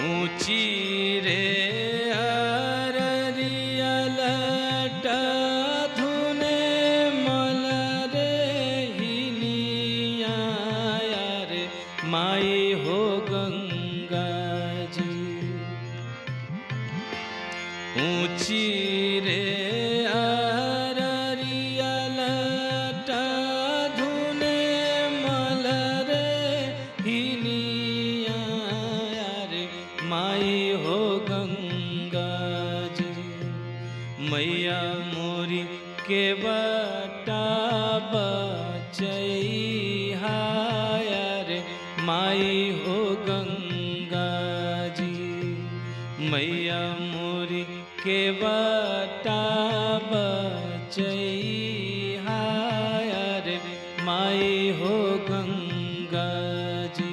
ऊंची रे अररिया लटा धुने मलरे हिलिया रे माई हो गंगा जी। ऊंची रे अररिया लटा धुने मलरे हिलिया रे माई हो गंगा जी। मैया मोरी के बटा बचैहा रे माई हो गंगा जी। मैया मोरी के बटा बचैहा रे माई हो गंगा जी।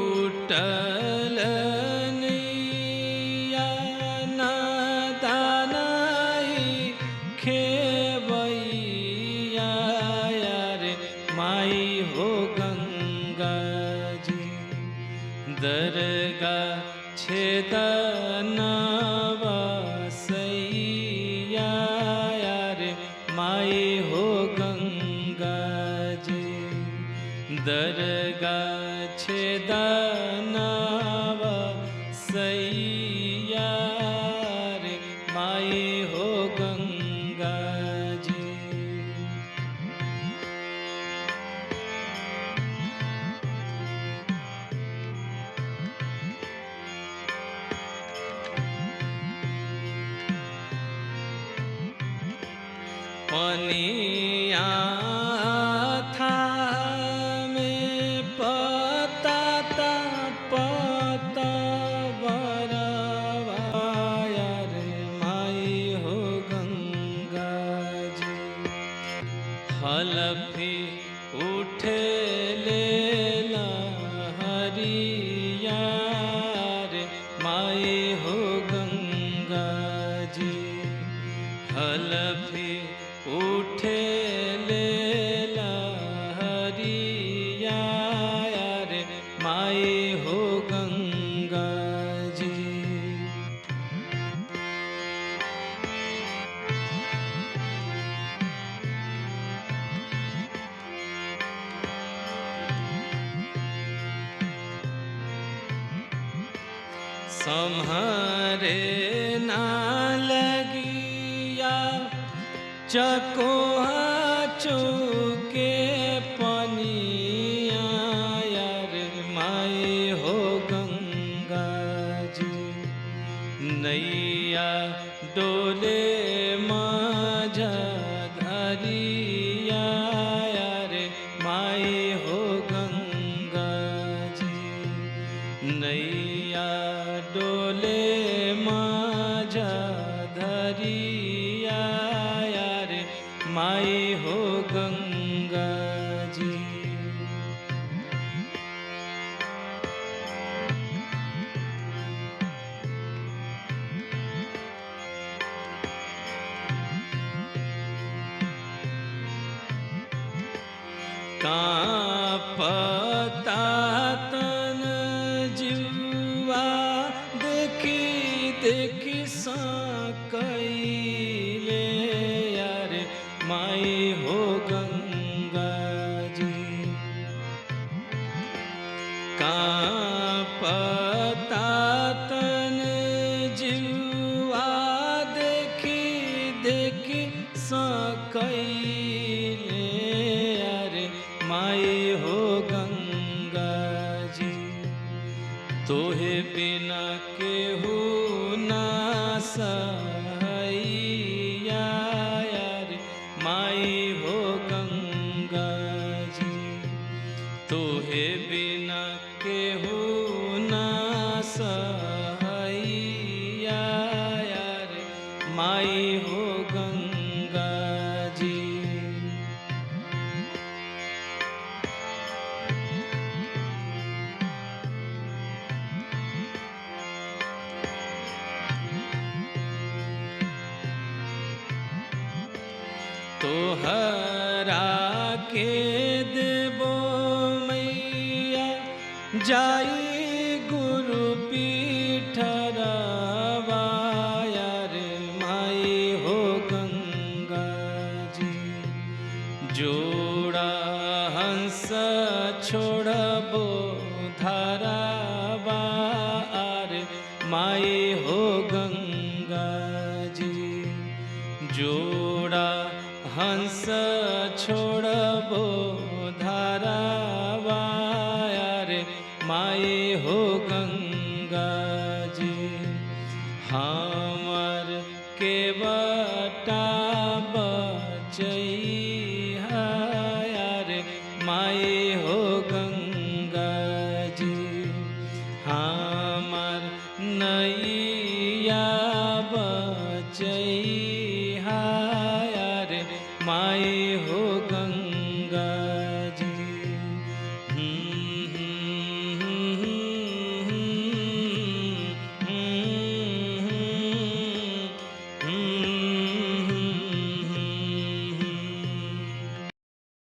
टूटल नैया नादानाई खेवैया रे माई हो गंगा जी। दरगा छेदनवसैया रे माई हो गंगा जी। दरगा छेदनवसैया रे माई हो गंगा जी। पनिया था में पता पता बरवाया रे माई हो गंगा जी। हलफी उठे ले लहरिया रे माई हो गंगा जी। हलफी उठे ले लहरिया रे माई हो गंगा जी। सम्हारे ना लगिया चकोहा चौके पनिया रे माई हो गंगा जी। नैया डोले माझा धरिया रे माई हो गंगा जी। नैया डोले माझा धरिया रे माई हो गंगा जी। कांपता तन जीवा देखी देखी सकैले रे माई हो गंगा जी। कांपता तन जीवा देखी देखी सकैले रे माई हो गंगा जी। तोहे बिना केहू ना सहैया रे माई हो गंगा जी। तोहे बिना केहू ना सहैया रे माई हो गंगा जी। तोहरा के देबो मैया जाई गुरु पीठरवा रे माई हो गंगा जी। जोड़ा हंस छोड़बो धारावा रे माई हो गंगा जी। जोड़ा हंस छोड़बो धारावा रे माई हो गंगा जी। हमर के बटा बचैया रे माई हो गंगा जी। हमर नैया बचैया रे माई